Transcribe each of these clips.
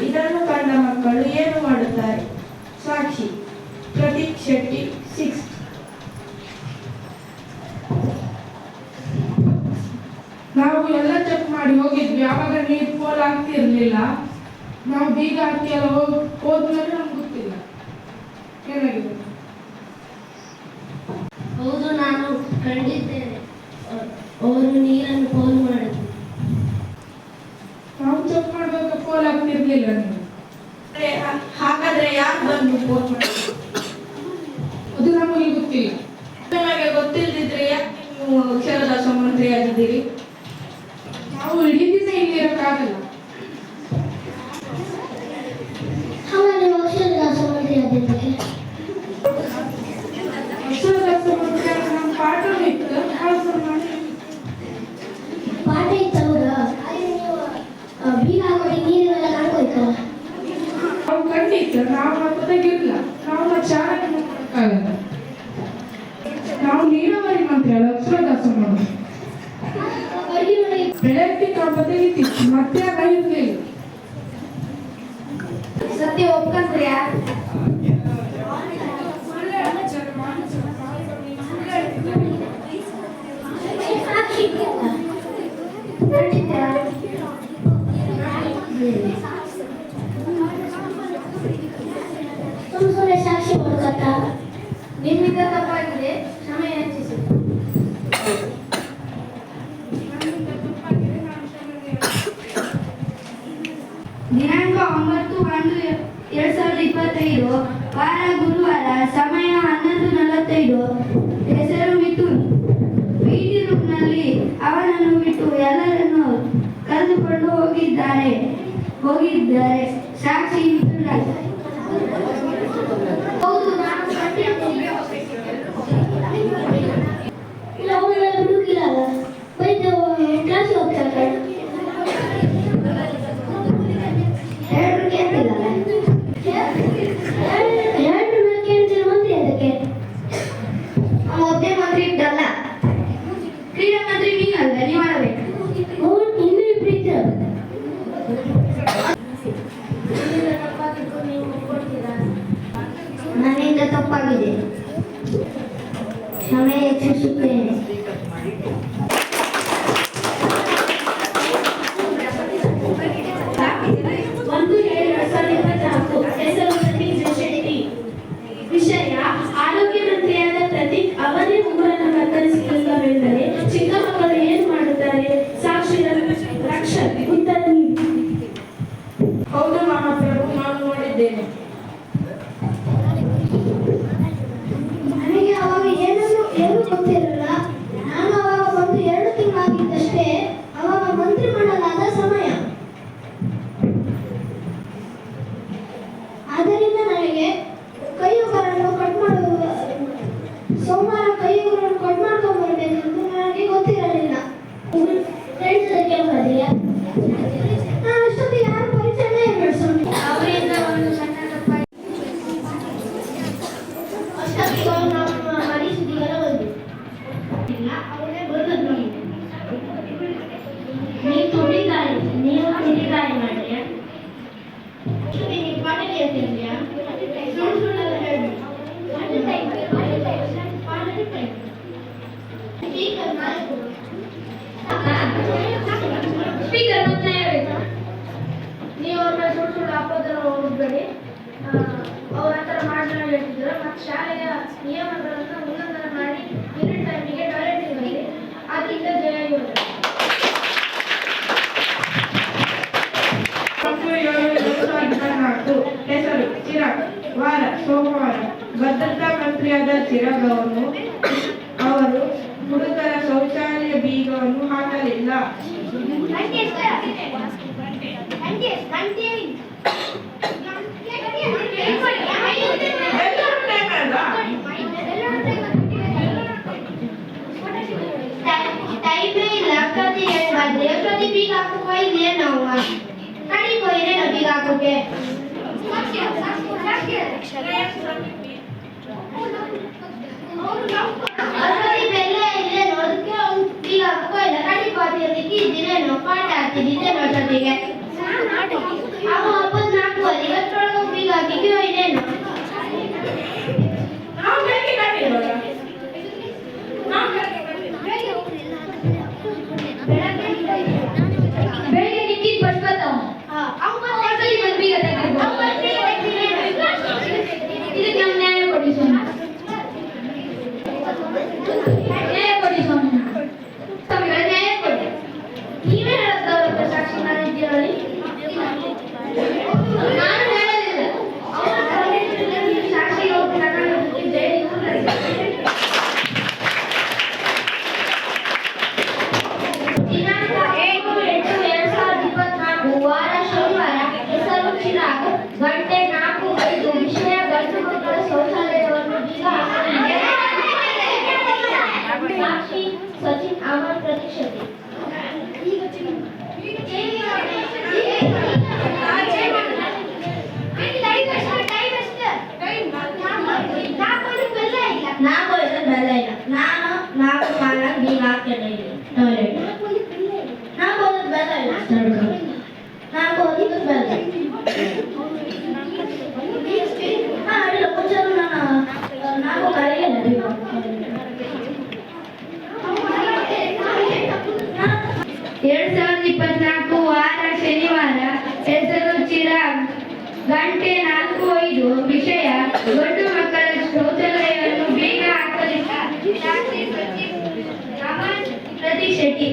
ಇದನ್ನು ಕಂಡ ಮಕ್ಕಳು ಏನು ಮಾಡುತ್ತಾರೆ? ಸಾಕ್ಷಿ ಪ್ರದೀಪ್ ಶೆಟ್ಟಿ 6th. ನಾವು ಎಲ್ಲ ಚೆಕ್ ಮಾಡಿ ಹೋಗಿದ್ವಿ. ಆವಾಗ ನೀರು ಪೋಲ್ ಆಗ್ತಿರ್ಲಿಲ್ಲ. ನಾವು ಬೀಗ ಹಾಕಿ ಎಲ್ಲ ಹೋದ್ಮೇಲೆ ನಮ್ಗೆ ಗೊತ್ತಿಲ್ಲ ಏನಾಗಿದೆ. ಹೌದು, ನಾನು ಕಂಡಿದ್ದೇನೆ. ಅವರು ನೀರನ್ನು ಪೋಲ್ ಮಾಡಿದ್ರು. ನಾವು ಚೆಕ್ ಮಾಡುವಾಗ ಪೋಲ್ ಆಗ್ತಿರ್ಲಿಲ್ಲ. ಹಾಗಾದ್ರೆ ಯಾರು ಬಂದು ಫೋನ್ ಮಾಡಿದ್ರು? ಅದು ನಮಗೆ ಗೊತ್ತಿಲ್ಲ. ನಿಮಗೆ ಗೊತ್ತಿಲ್ಲದಿದ್ರೆ ಯಾಕೆ ನೀವು ಅಕ್ಷರದಾಸ ಮಂತ್ರಿ ಆಗಿದ್ದೀರಿ? ನಾವು ಇಡೀ ದಿನ ಇಲ್ಲಿ ಇರೋಕ್ಕಾಗಲ್ಲ. ಅಕ್ಷರದಾಸ ಮಂತ್ರಿ ಆಗಿದ್ದಕ್ಕೆ ಅಕ್ಷರದಾಸ ಮಂತ್ರಿ ನಮ್ಮ ಪಾಠ ಇತ್ತು. ಪಾಠ ಇತ್ತವಾಗ ಬೀಗ ಹಾಕಿ ನೀರೆಲ್ಲ ಕಳ್ಕೊಯ್ತಲ್ಲ. ನಾವು ಖಂಡಿತ ನಾವು ಗೊತ್ತಾಗಿರ್ಲಿಲ್ಲ. ನಾವು ಚಾಲನೆ ಮಾಡೋಕ್ಕಾಗಲ್ಲ. ನಾವು ನೀರಾವರಿ ಮಂತ್ರಿ ಅಲ್ಲ, ಅಕ್ಷರದಾಸ ಮಂತ್ರಿ. ಬೆಳಗ್ಗೆ ಕಾಪದ ಇತ್ತಿತ್ತು, ಮತ್ತೆ ಇರಲಿಲ್ಲ. ಸತ್ಯ ಒಪ್ಕೊಂಡ್ರೆ ಸುಮ್ಮನೆ ಸಾಕ್ಷಿ ಮಾಡ್ಕತ್ತ. ನಿಮ್ಮಿಂದ ತಪ್ಪಾಗಿದೆ, ಕ್ಷಮೆ ಯಾಚಿಸಿ. ದಿನಾಂಕ 9/1/2025 ವಾರ ಗುರುವಾರ, ಸಮಯ 11:45. ಹೆಸರು ಮಿಥುನ್. ಮೀಟಿಂಗ್ ರೂಮ್ನಲ್ಲಿ ಅವನನ್ನು ಬಿಟ್ಟು ಎಲ್ಲರನ್ನು ಕರೆದುಕೊಂಡು ಹೋಗಿದ್ದಾರೆ. ಸಾಕ್ಷಿ ಮಿಥುನ್ ರಾಜ್. ಹೌದು, ನಾನು ಇಲ್ಲ, ಅವನ್ನೆಲ್ಲ ಹುಡುಗಿಲ್ಲ. ಬೈದು ಕ್ಲಾಸ್ ಹೋಗ್ತಾರೆ. ಒಬ್ಬೇ ಮಂತ್ರಿ ಇದ್ದಲ್ಲ, ಕ್ರೀಡಾ ಮಂತ್ರಿ ನೀವಲ್ಲ, ನೀವು ಮಾಡಬೇಕು. ಇನ್ನೂ ಇಬ್ಬರು ಇದ್ದಾರೆ. ನನ್ನಿಂದ ತಪ್ಪಾಗಿದೆ, ಕ್ಷಮೆ ಯಾಚಿಸುತ್ತೇನೆ. ವಿಷಯ: ಆರೋಗ್ಯ ಮಂತ್ರಿಯಾದ ಪ್ರದೀಪ್ ಅವರೇ ಉಗುರನ್ನು ಕತ್ತರಿಸಿಲ್ಲವೆಂದರೆ ಚಿಕ್ಕ ಮಕ್ಕಳು ಏನು ಮಾಡುತ್ತಾರೆ? ಸಾಕ್ಷಿ ರಕ್ಷಣೆ. ಉತ್ತರ ನೀಡಿ. ಹೌದು ಮಹಾಪ್ರಭು, ನಾನು ನೋಡಿದ್ದೇನೆ. ನನಗೆ ಅವಾಗ ಏನು ಗೊತ್ತಿರಲ್ಲ. ನಾನು ಅವಾಗ ಒಂದು 2 ತಿಂಗಳಾಗಿದ್ದಷ್ಟೇ. ಅವಾಗ ಮಂತ್ರಿ ಮಾಡಲಾದ ಸಮಯ. ಆದ್ದರಿಂದ ನನಗೆ ಕೈಯುಗಳನ್ನು ಕಟ್ ಮಾಡುವ ಸೋಮವಾರ ಕೈಯುಗಳನ್ನು ಕಟ್ ಮಾಡ್ಕೊಂಡು ಬರಬೇಕೆಂದು ನನಗೆ ಗೊತ್ತಿರಲಿಲ್ಲ. ಫ್ರೆಂಡ್ಸ್ ಕೇಳ್ಬೋದಿಲ್ಲ, ನಾನು ಅಷ್ಟೊತ್ತಿಗೆ ಯಾರು ಪರಿಚಯನೇ ಬೆಳೆಸೋಣ. ಅವರಿಂದ ಒಂದು ಸಣ್ಣ ತಪ್ಪಾಗಿ ಅಷ್ಟೊತ್ತಿಗೆ ನಮ್ಮ ಮರಿ ಸುದ್ದಿಗೆಲ್ಲ ಬಂದು ಅವರೇ ಬರೋದು. ನೀವು ತುಟಿಕಾಯಿ ಮಾಡಿದ್ಯಾ? ನೀವು ಪಾಠ ಕೇಳ್ತಿದ್ಯಾ? ಸುಳ್ಳೆಲ್ಲ ಹೇಳಿ. ಸ್ಪೀಕರ್ ಮತ್ತೆ ನೀವು ಅವ್ರನ್ನ ಸುಳ್ಳು ಹಾಕೋದನ್ನ ಹೋಗ್ಬೇಡಿ. ಅವ್ರ ಹತ್ರ ಮಾಡಲು ಹೇಳ್ತಿದ್ರು. ಮತ್ತು ಶಾಲೆಯ ನಿಯಮಗಳನ್ನು ಉಲ್ಲಂಘನ ಮಾಡಿ ಪೀರಿಯಡ್ ಟೈಮಿಗೆ ಟಾಯ್ಲೆಟ್ಗೆ ಬನ್ನಿ. ಅದರಿಂದ ಜಯ ಯೋಜನೆ. 10/7/2024. ಹೆಸರು ಚಿರಾಗ್. ವಾರ ಸೋಮವಾರ. ಭದ್ರತಾ ಮಂತ್ರಿಯಾದ ಚಿರಾಗ್ ಅವರು ಹುಡುಗರ ಶೌಚಾಲಯ ಬೀಗವನ್ನು ಹಾಕಲಿಲ್ಲ. ಟೈಮೇ ಇಲ್ಲ, ಪ್ರತಿ ಹೇಳ್ಬಾರ್ದು. ಪ್ರತಿ ಬೀಗ ಹಾಕುವ ಇದೇ ನಾವು ಕಡಿಕೋ ಇದೇನ ಬೀಗ ಹಾಕೋಕೆ. ಬೆಲ್ಲ ಇಲ್ಲೇ ನೋಡಕ್ಕೆ ಅವ್ನು ಬೀಗ ಹಾಕೋ ಇಲ್ಲ. ಕಡಿಕೋ ಇದ್ದೇನೋ ಪಾಠ ಆಗ್ತಿದ್ದೇನೋ ಜೊತೆಗೆ ಅವ ಸುಮ್ಮನಿದ್ದೀರಲಿ? ನಾನು ಹೇಳಲಿಲ್ಲ. ಸಾಕ್ಷಿ ಹೋಗಿ ನನ್ನನ್ನು ಹುಡುಕಿದ್ದೆ, ನೀವು ನನಗೆ ದಿನಾಂಕ 7/8/2024 ವಾರ ಶನಿವಾರ ಹೆಸರು ಚಿರಾಗ್ ಗಂಟೆ 4:05 ವಿಷಯ ಗಂಡು ಮಕ್ಕಳ ಶೌಚಾಲಯವನ್ನು ಬೀಗ ಹಾಕಲಾಗಿದೆ. ಸಾಕ್ಷಿ ಸಚಿನ್ ಅಮರ್ ಪ್ರತಿಶತೆ ನಾನು ಮಾಲಕ್ ಬೀಗ ಹಾಕ್ತೇನೆ ಟಾಯ್ಲೆಟ್ నాకు ಒಂದು ಬೆಲ್ಲ ಇಲ್ಲ నాకు ಒಂದು ಬೆಲ್ಲ ಅಡಿಲ್ಲ ಮುಂಚೆನೂ నాకు ಕರೆಯಲ್ಲ 2024 ವಾರ ಶನಿವಾರ ಹೆಸರು ಚಿರಾಗ್ ಗಂಟೆ 4:05 ವಿಷಯ ಗಂಡು ಮಕ್ಕಳ ಶೌಚಾಲಯವನ್ನು ಬೀಗ ಹಾಕಲಿಲ್ಲ. ಸಾಕ್ಷಿ ಸಚಿನ್ ಅಮರ್ ಪ್ರತಿಶೆಟ್ಟಿ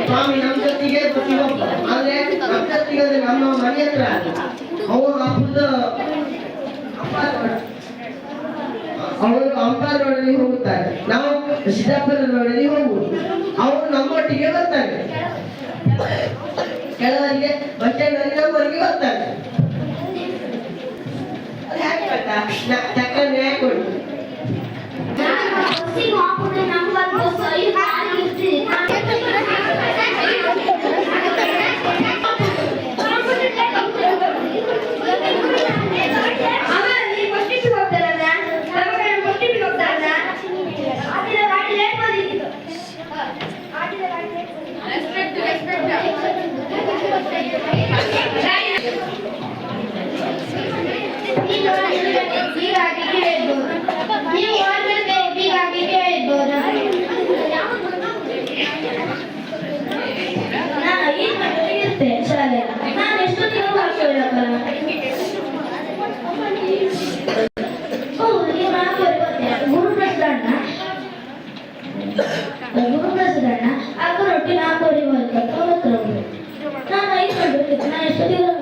ಸ್ವಾಮಿ ನಮ್ಮ ಜೊತೆಗೆ ಪ್ರತಿಯೊಬ್ಬ ಆದ್ರೆ ನಮ್ಮ ಜೊತೆಗೆ ಅಂದ್ರೆ ನಮ್ಮ ಮನೆ ಹತ್ರ ಅವರು ಅವರು ಅಂಪಾರ್ ರೋಡಲ್ಲಿ ಹೋಗುತ್ತಾರೆ, ನಾವು ಸಿದ್ದಾಪುರ ರೋಡಲ್ಲಿ ಹೋಗುವುದು. ಅವರು ನಮ್ಮೊಟ್ಟಿಗೆ ಬರ್ತಾರೆ, ಕೆಲವರಿಗೆ ಬಸ್ ಸ್ಟ್ಯಾಂಡ್ ನಮ್ಮವರಿಗೆ ಬರ್ತಾರೆ. ಅದು ಯಾಕೆ ಗೊತ್ತಾ? ತಕ್ಕ ನ್ಯಾಯ ಕೊಡಿ. ನಾನು ಎಷ್ಟು ತಿಂಗಳು ಆಗ್ತದೆ ಗುರು ಪ್ರಸಿದ್ಧ ಅಕ್ಕ ರೊಟ್ಟಿ 4:05 ನಾನು 5 ಗಂಟೆ ನಾನು ಎಷ್ಟು ತಿಂಗಳು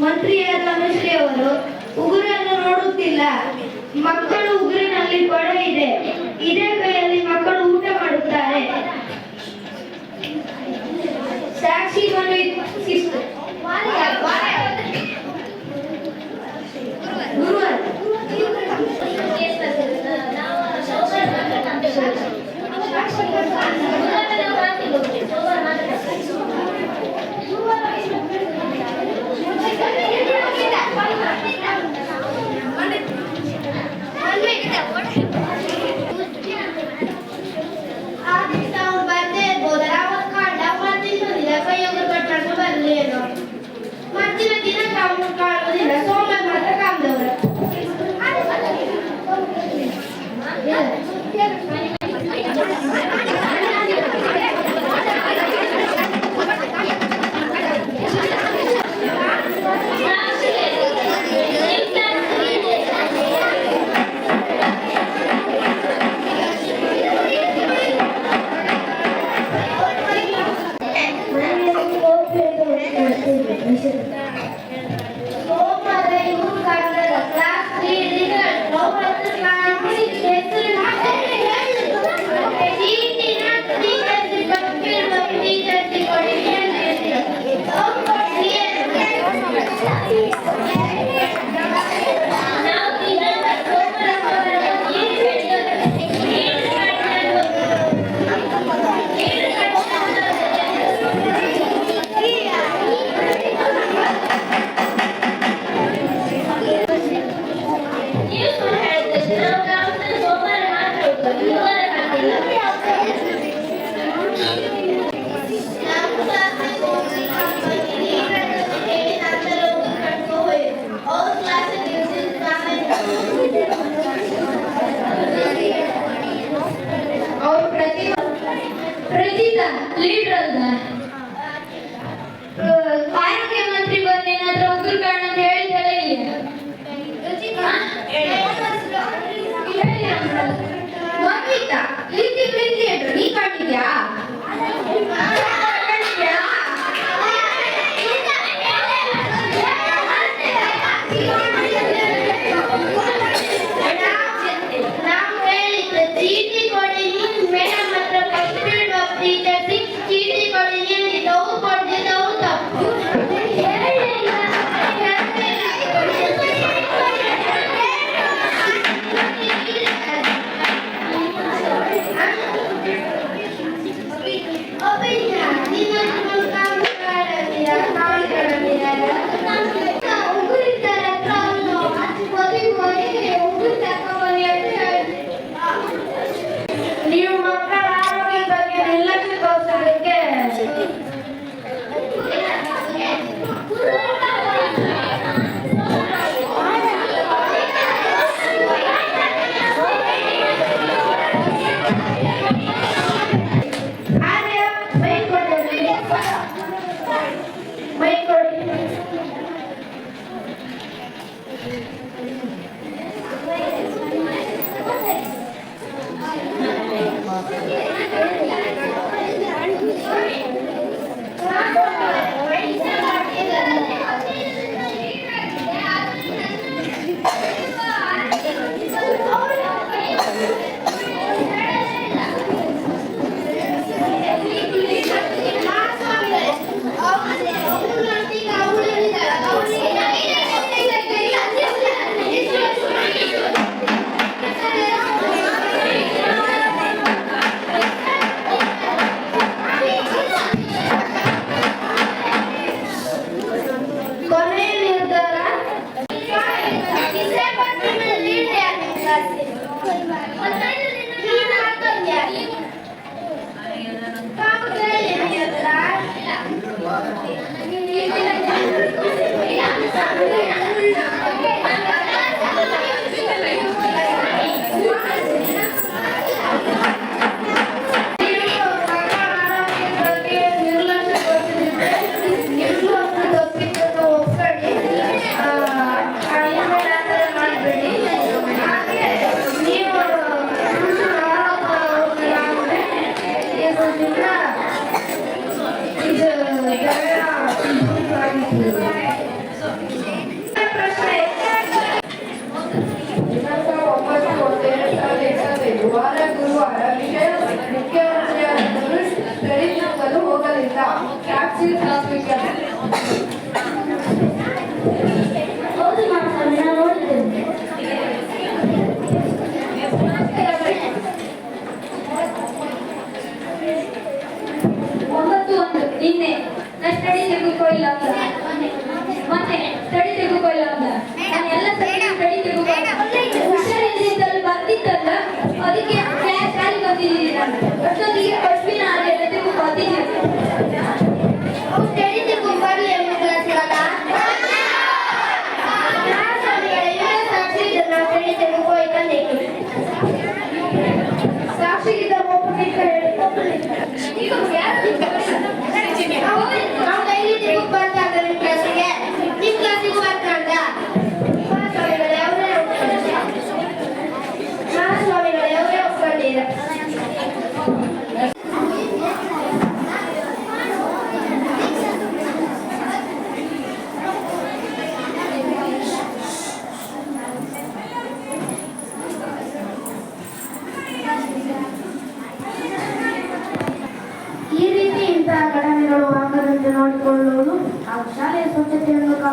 ಮಂತ್ರಿಯಾದ ಅನುಶ್ರೀ ಅವರು ಉಗುರನ್ನು ನೋಡುತ್ತಿಲ್ಲ. ಮಕ್ಕಳು ಉಗುರಿನಲ್ಲಿ ಕೊಡ ಇದೆ. ಇದೇ ಕೈಯಲ್ಲಿ ಮಕ್ಕಳು ಊಟ ಮಾಡುತ್ತಾರೆ. ಸಾಕ್ಷಿ ಗುರುವಾರ ಮತ್ತಿನ ದಿನ ಕಾಣುವುದಿಲ್ಲ. ಸೋಮವಾರ ಮಾತ್ರ ಕಾಮದವರು. ಆರೋಗ್ಯ ಮಂತ್ರಿ ಬಂದೇನಾದ್ರೂ ಉಗುರು ಕಾರಣ ಹೇಳಿದಳೆ ಬಂದಿತ್ತಾ ನೀ ಕಂಡಿದ್ಯಾ? ನಾವು ಹೇಳಿದ್ದು ಚೀಟಿ ಕೊಡಿ ಮೇಡಮ್ ಹತ್ರ ಫಸ್ಟ್ ಪೀರಿಯಡ್ ಆಫ್ ಟೀಚರ್ ಚೀಟಿ ಕೊಡಿ ಹೇಳಿದ್ದವು ಕೊಡ್ದಿದ್ದವು ತಪ್ಪು. ನೀವು ಮಕ್ಕಳ ಆರೋಗ್ಯದ ಬಗ್ಗೆ ನಿರ್ಲಕ್ಷ್ಯ ತೋರಿಸೋದಕ್ಕೆ ಬೈಕ್ ಕೊಡಿ.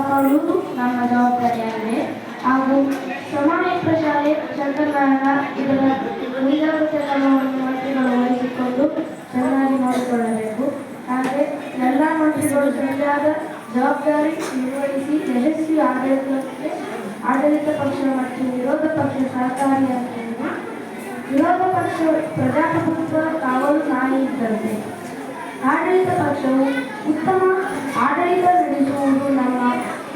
ಕಾಪಾಡುವುದು ನಮ್ಮ ಜವಾಬ್ದಾರಿಯಾಗಿದೆ ಹಾಗೂ ಸಮಾನೇತ್ರ ಶಾಲೆ ಶಂಕರನಾರಾಯಣ ಇದರ ಮುಂಜಾಗ್ರತೆ ಕ್ರಮವನ್ನು ಮಂತ್ರಿಗಳು ವಹಿಸಿಕೊಂಡು ಚೆನ್ನಾಗಿ ನೋಡಿಕೊಳ್ಳಬೇಕು. ಹಾಗೆ ಎಲ್ಲ ಮಂತ್ರಿಗಳು ಸರಿಯಾದ ಜವಾಬ್ದಾರಿ ನಿರ್ವಹಿಸಿ ಯಶಸ್ವಿ ಆಡಳಿತ ಪಕ್ಷ ಮತ್ತು ವಿರೋಧ ಪಕ್ಷ ಸಹಕಾರಿಯಾಗಿದೆ. ವಿರೋಧ ಪಕ್ಷ ಪ್ರಜಾಪ್ರಭುತ್ವ ಕಾವಲು ನಾಯಿ ಇದ್ದಂತೆ. ಆಡಳಿತ ಪಕ್ಷವು ಉತ್ತಮ ಆಡಳಿತ ನಡೆಸುವುದು ನಮ್ಮ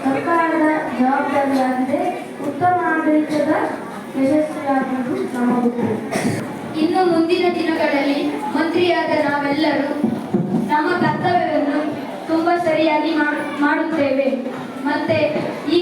ಸರ್ಕಾರದ ಜವಾಬ್ದಾರಿಯಾಗಿದೆ. ಉತ್ತಮ ಆಡಳಿತದ ಯಶಸ್ವಿಯಾಗುವುದು ನಮ್ಮ ಗುರಿ. ಇನ್ನು ಮುಂದಿನ ದಿನಗಳಲ್ಲಿ ಮಂತ್ರಿಯಾದ ನಾವೆಲ್ಲರೂ ನಮ್ಮ ಕರ್ತವ್ಯವನ್ನು ತುಂಬ ಸರಿಯಾಗಿ ಮಾಡುತ್ತೇವೆ. ಮತ್ತೆ ಈ